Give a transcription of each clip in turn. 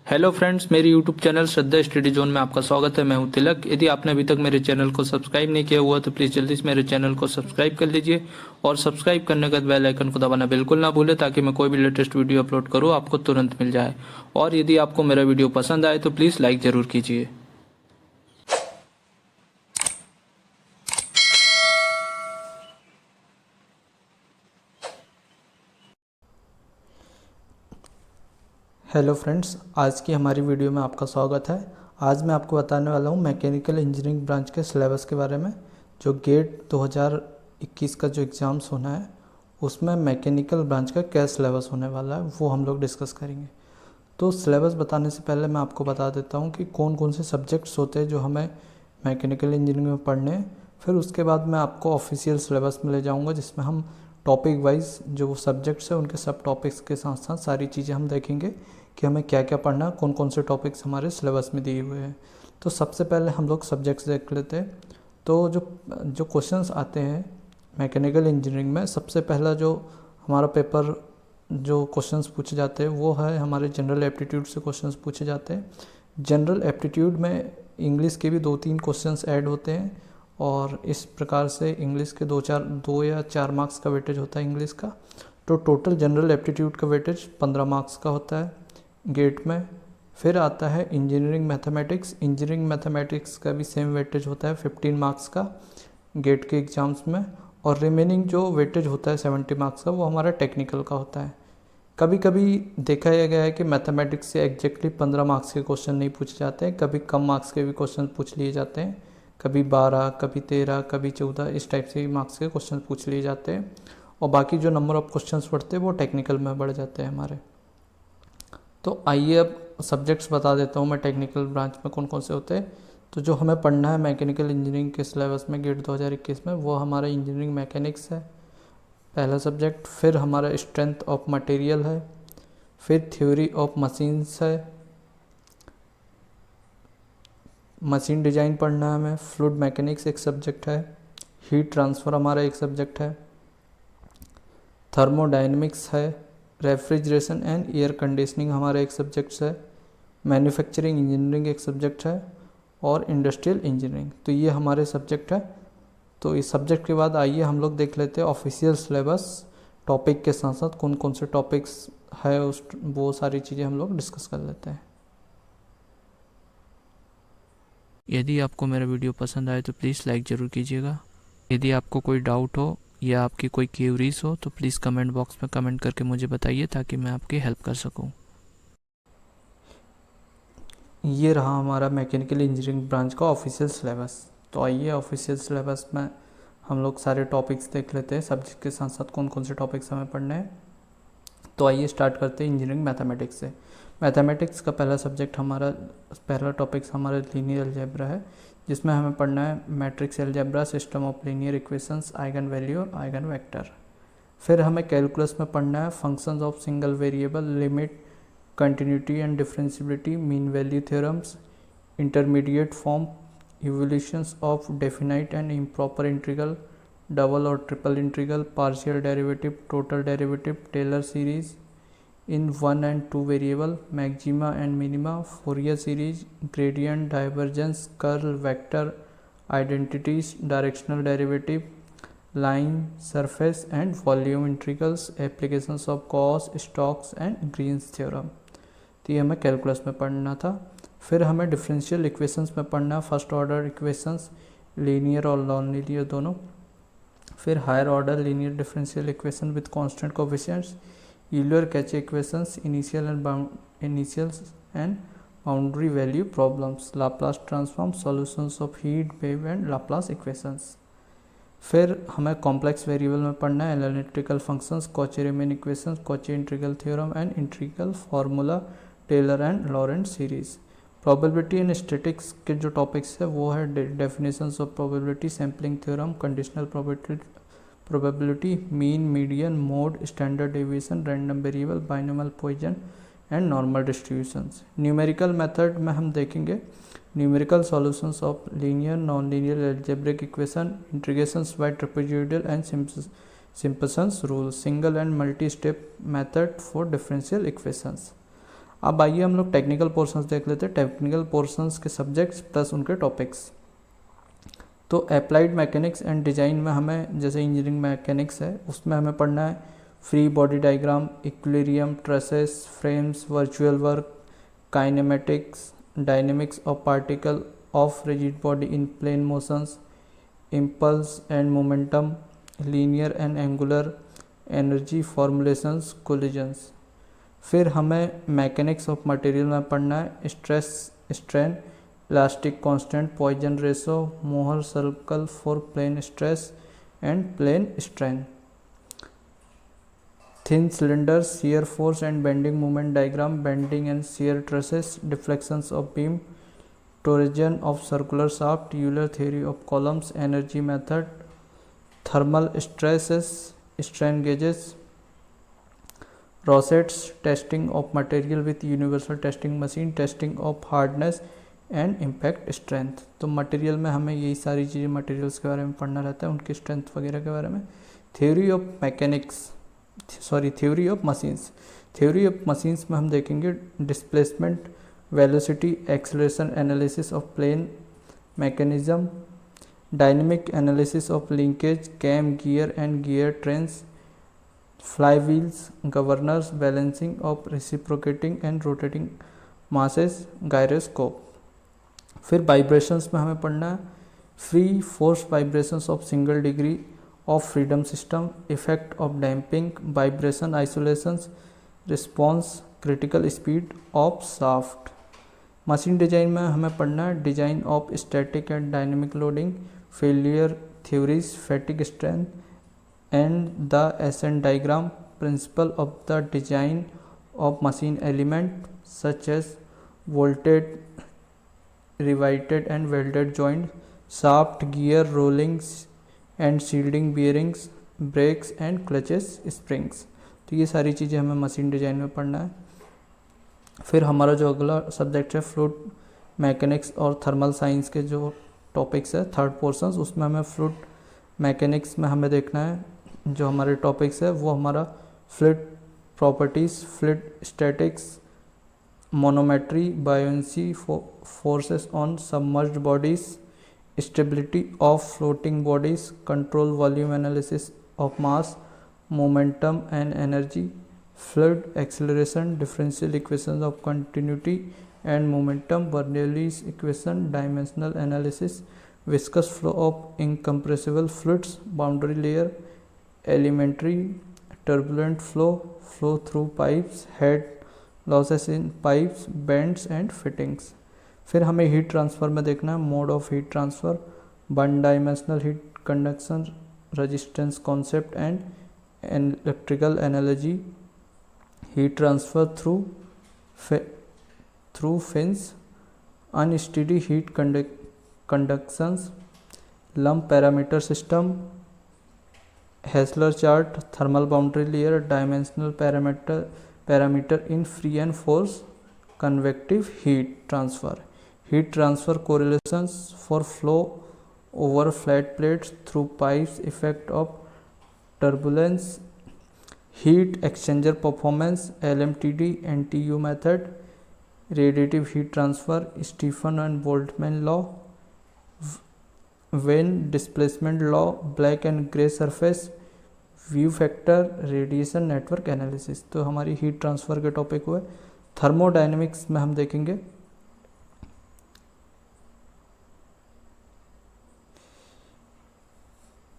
Hello friends, मेरी YouTube channel श्रद्धा study zone में आपका स्वागत है। मैं हूं तिलक। यदि आपने अभी तक मेरे चैनल को सब्सक्राइब नहीं किया हुआ तो प्लीज़ जल्दी से मेरे चैनल को सब्सक्राइब कर लीजिए और सब्सक्राइब करने के बाद बेल आइकन को दबाना बिल्कुल ना भूलें ताकि मैं कोई भी लेटेस्ट वीडियो अपलोड करूं आपको तुरंत मिल जाए। और यदि आपको मेरा वीडियो पसंद आए तो प्लीज़ लाइक ज़रूर कीजिए। हेलो फ्रेंड्स, आज की हमारी वीडियो में आपका स्वागत है। आज मैं आपको बताने वाला हूँ मैकेनिकल इंजीनियरिंग ब्रांच के सिलेबस के बारे में। जो गेट 2021 का जो एग्ज़ाम्स होना है उसमें मैकेनिकल ब्रांच का क्या सिलेबस होने वाला है वो हम लोग डिस्कस करेंगे। तो सिलेबस बताने से पहले मैं आपको बता देता हूँ कि कौन कौन से सब्जेक्ट्स होते हैं जो हमें मैकेनिकल इंजीनियरिंग में पढ़ने हैं। फिर उसके बाद मैं आपको ऑफिशियल सिलेबस में ले जाऊँगा जिसमें हम टॉपिक वाइज जो सब्जेक्ट्स हैं उनके सब टॉपिक्स के साथ साथ सारी चीज़ें हम देखेंगे कि हमें क्या क्या पढ़ना है, कौन कौन से टॉपिक्स हमारे सिलेबस में दिए हुए हैं। तो सबसे पहले हम लोग सब्जेक्ट्स देख लेते हैं। तो जो क्वेश्चंस आते हैं मैकेनिकल इंजीनियरिंग में, सबसे पहला जो हमारा पेपर जो क्वेश्चंस पूछे जाते हैं वो है हमारे जनरल एप्टीट्यूड से क्वेश्चंस पूछे जाते हैं। जनरल एप्टीट्यूड में इंग्लिश के भी 2-3 क्वेश्चंस ऐड होते हैं और इस प्रकार से इंग्लिश के 2 या 4 मार्क्स का वेटेज होता है इंग्लिश का। तो टोटल जनरल एप्टीट्यूड का वेटेज 15 मार्क्स का होता है गेट में। फिर आता है इंजीनियरिंग मैथमेटिक्स। इंजीनियरिंग मैथमेटिक्स का भी सेम वेटेज होता है 15 मार्क्स का गेट के एग्ज़ाम्स में। और रिमेनिंग जो वेटेज होता है 70 मार्क्स का वो हमारा टेक्निकल का होता है। कभी कभी देखा गया है कि मैथमेटिक्स से एग्जैक्टली 15 मार्क्स के क्वेश्चन नहीं पूछे जाते हैं, कभी कम मार्क्स के भी क्वेश्चन पूछ लिए जाते हैं। कभी 12, कभी 13, कभी 14 इस टाइप से मार्क्स के क्वेश्चन पूछ लिए जाते हैं। और बाकी जो नंबर ऑफ क्वेश्चंस पढ़ते हैं वो टेक्निकल में बढ़ जाते हैं हमारे। तो आइए अब सब्जेक्ट्स बता देता हूँ मैं टेक्निकल ब्रांच में कौन कौन से होते हैं। तो जो हमें पढ़ना है मैकेनिकल इंजीनियरिंग के सिलेबस में गेट 2021 में वो हमारा इंजीनियरिंग मैकेनिक्स है, पहला सब्जेक्ट। फिर हमारा स्ट्रेंथ ऑफ मटेरियल है। फिर थ्योरी ऑफ मशीन्स है, मशीन डिज़ाइन पढ़ना है हमें। फ्लूइड मैकेनिक्स एक सब्जेक्ट है। हीट ट्रांसफ़र हमारा एक सब्जेक्ट है। थर्मोडायनेमिक्स है। रेफ्रिजरेशन एंड एयर कंडीशनिंग हमारा एक सब्जेक्ट है। मैन्युफैक्चरिंग इंजीनियरिंग एक सब्जेक्ट है और इंडस्ट्रियल इंजीनियरिंग। तो ये हमारे सब्जेक्ट है। तो इस सब्जेक्ट के बाद आइए हम लोग देख लेते हैं ऑफिशियल सिलेबस टॉपिक के साथ साथ कौन कौन से टॉपिक्स है उस वो सारी चीज़ें हम लोग डिस्कस कर लेते हैं। यदि आपको मेरा वीडियो पसंद आए तो प्लीज़ लाइक ज़रूर कीजिएगा। यदि आपको कोई डाउट हो या आपकी कोई क्यूरीज हो तो प्लीज़ कमेंट बॉक्स में कमेंट करके मुझे बताइए ताकि मैं आपकी हेल्प कर सकूं। ये रहा हमारा मैकेनिकल इंजीनियरिंग ब्रांच का ऑफिशियल सिलेबस। तो आइए ऑफिशियल सिलेबस में हम लोग सारे टॉपिक्स देख लेते हैं, सब्जेक्ट के साथ साथ कौन कौन से टॉपिक्स हमें पढ़ने हैं। तो आइए स्टार्ट करते हैं इंजीनियरिंग मैथमेटिक्स से। मैथमेटिक्स का पहला टॉपिक्स हमारा लीनियर अलजेब्रा है, जिसमें हमें पढ़ना है matrix algebra, system of linear equations, eigen value और आइगन वेक्टर। फिर हमें कैलकुलस में पढ़ना है functions of single variable, limit, continuity and differentiability, mean value theorems, intermediate form, evolutions of definite and improper integral, double और triple integral, partial derivative, total derivative, Taylor series in 1 and 2 variable, maxima and minima, Fourier series, gradient, divergence, curl, vector, identities, directional derivative, line, surface and volume integrals, applications of Gauss, Stokes and Green's theorem. तो ये हमें calculus में पढ़ना था। फिर हमें differential equations में पढ़ना, फर्स्ट ऑर्डर इक्वेशंस, लीनियर और नॉन लीनियर दोनों। फिर higher order linear differential equation with constant coefficients, Euler Cauchy equations, initials and boundary value problems, Laplace transform, solutions of heat wave and Laplace equations. फिर हमें complex variable में पढ़ना है analytical functions, Cauchy Riemann equations, Cauchy integral theorem and integral formula, Taylor and Laurent series. Probability and statics के जो topics है वो है definitions of probability, sampling theorem, conditional probability, mean, median, mode, standard deviation, random variable, binomial Poisson and normal distributions. Numerical method में हम देखेंगे numerical solutions of linear, non linear algebraic equation, integrations by trapezoidal and Simpson's rule, single and multi step method for differential equations. अब आइए हम लोग technical portions देख लेते हैं, टेक्निकल पोर्शंस के सब्जेक्ट्स प्लस उनके टॉपिक्स। तो अप्लाइड मैकेनिक्स एंड डिज़ाइन में हमें, जैसे इंजीनियरिंग मैकेनिक्स है उसमें हमें पढ़ना है free body diagram, equilibrium, trusses, frames, virtual work, kinematics, dynamics of particle of rigid body in plane motions, impulse and momentum, linear and angular energy formulations, collisions. फिर हमें मैकेनिक्स ऑफ मटेरियल में पढ़ना है stress, strain, elastic constant, Poisson ratio, Mohr circle for plane stress and plane strain, thin cylinder, shear force and bending moment diagram, bending and shear trusses, deflections of beam, torsion of circular shaft, Euler theory of columns, energy method, thermal stresses, strain gauges, Rosette's testing of material with universal testing machine, testing of hardness and impact strength. तो material में हमें यही सारी चीज़ें materials के बारे में पढ़ना रहता है, उनकी स्ट्रेंथ वगैरह के बारे में। Theory of mechanics, theory of machines, theory of machines में हम देखेंगे displacement, velocity, acceleration analysis of plane mechanism, dynamic analysis of linkage, cam, gear and gear trains, fly wheels, governors, balancing of reciprocating and rotating masses, gyroscope. फिर vibrations में हमें पढ़ना है free force vibrations of single degree of freedom system, effect of damping, vibration isolations, response, critical speed of shaft. Machine design में हमें पढ़ना है design of static and dynamic loading, failure theories, fatigue strength and the ascent diagram, principle of the design of machine element such as bolted, riveted and welded joint, shaft, gear, rollings and shielding bearings, brakes and clutches, springs। तो ये सारी चीज़ें हमें machine design में पढ़ना है। फिर हमारा जो अगला सब्जेक्ट है फ्लूइड मैकेनिक्स और थर्मल साइंस के जो टॉपिक्स है, थर्ड पोर्शन, उसमें हमें फ्लूइड मैकेनिक्स में हमें देखना है जो हमारे टॉपिक्स है वो हमारा fluid properties, fluid statics, monometry, buoyancy, forces on submerged bodies, stability of floating bodies, control volume analysis of mass, momentum and energy, fluid acceleration, differential equations of continuity and momentum, Bernoulli's equation, dimensional analysis, viscous flow of incompressible fluids, boundary layer, elementary, turbulent flow, flow through pipes, head losses in pipes, bends and fittings. फिर हमें heat transfer में देखना है mode of heat transfer, one dimensional heat conduction, resistance concept and electrical analogy, heat transfer through fins, unsteady heat conductions, lump parameter system, Heisler chart, thermal boundary layer, dimensional parameter in free and force convective heat transfer correlations for flow over flat plates through pipes, effect of turbulence, heat exchanger performance, LMTD, NTU method, radiative heat transfer, Stefan and Boltzmann law, Wien displacement law, black and grey surface, view factor, radiation network analysis. तो हमारी heat transfer के topic हुए। Thermodynamics में हम देखेंगे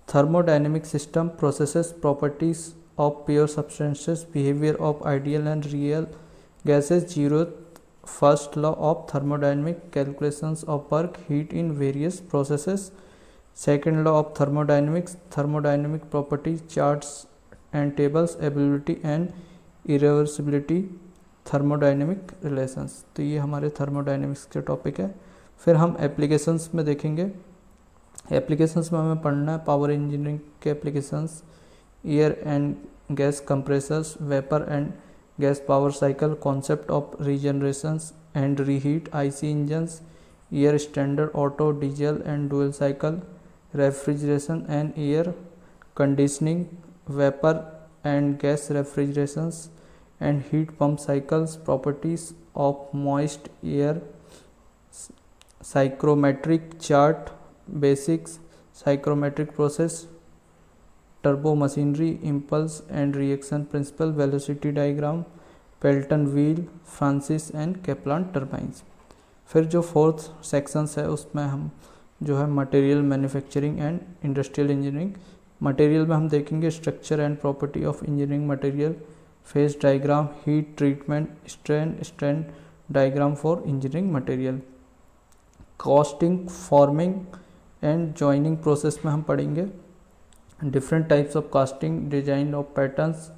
thermodynamic system, processes, properties of pure substances, behaviour of ideal and real gases, zero first law of thermodynamic, calculations of work heat in various processes, second law of thermodynamics, thermodynamic properties, charts and tables, availability and irreversibility, thermodynamic relations। तो ये हमारे thermodynamics के topic है। फिर हम applications में देखेंगे, applications में हमें पढ़ना है पावर इंजीनियरिंग के applications, air and gas compressors, vapour and gas power cycle, concept of regenerations and reheat, IC engines, air standard Otto, diesel and dual cycle, refrigeration and air conditioning, vapour and gas refrigerations, and heat pump cycles, properties of moist air, psychrometric chart, basics, psychrometric process, turbo machinery, impulse and reaction principle, velocity diagram, Pelton wheel, Francis and Kaplan turbines. फिर जो fourth sections है उसमें हम जो है material manufacturing and industrial engineering. Material में हम देखेंगे structure and property of engineering material, phase diagram, heat treatment, strain diagram for engineering material. Costing, forming and joining process में हम पढ़ेंगे different types of casting, design of patterns,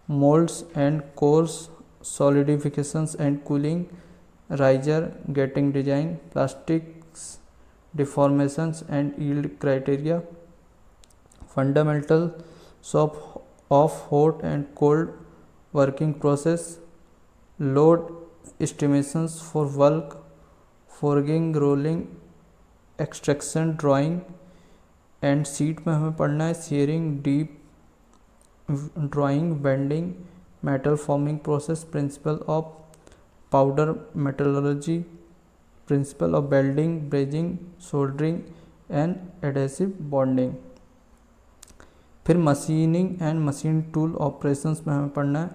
moulds and course, solidifications and cooling, riser, getting design, plastics, deformations and yield criteria, fundamentals of hot and cold working process, load estimations for bulk, forging, rolling, extraction, drawing and sheet में हमें पढ़ना है shearing, deep drawing, bending, metal forming process, principle of powder metallurgy, principle of welding, brazing, soldering and adhesive bonding। फिर machining and machine tool operations में हमें पढ़ना है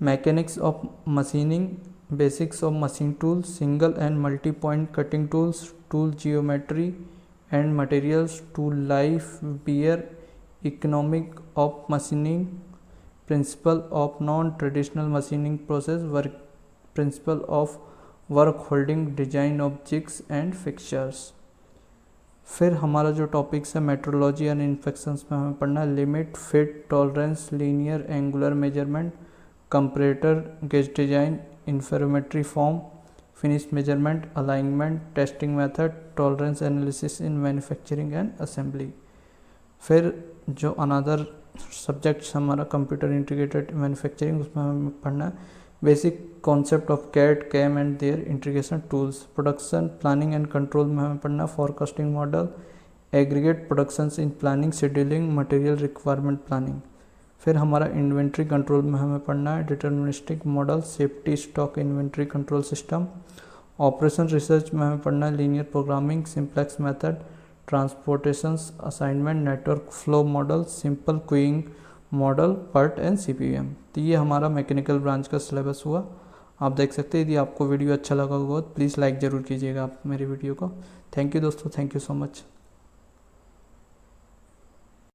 mechanics of machining, basics of machine tool, single and multi point cutting tools, tool geometry and materials, tool life, wear, economic of machining, principle of non traditional machining process, work principle of work holding, design of jigs and fixtures. फिर हमारा जो topics है metrology and infections में हमें पढ़ना है limit, fit, tolerance, linear angular measurement, comparator, gauge design, interferometry form, finish measurement, alignment, testing method, tolerance analysis in manufacturing and assembly. फिर जो अनदर सब्जेक्ट्स हमारा कंप्यूटर इंटीग्रेटेड मैन्युफैक्चरिंग, उसमें हमें पढ़ना है basic concept of CAD, CAM and their integration tools. Production planning and control में हमें पढ़ना forecasting model, aggregate productions in planning, scheduling, material requirement planning. फिर हमारा इन्वेंट्री कंट्रोल में हमें पढ़ना है deterministic model, safety stock inventory control system. Operation research में हमें पढ़ना है linear programming, simplex method, transportations, assignment, network flow model, simple queuing model, PERT and CPM. तो ये हमारा मैकेनिकल ब्रांच का सिलेबस हुआ। आप देख सकते हैं। यदि आपको वीडियो अच्छा लगा होगा तो प्लीज़ लाइक ज़रूर कीजिएगा आप मेरी वीडियो को। थैंक यू दोस्तों, थैंक यू सो मच।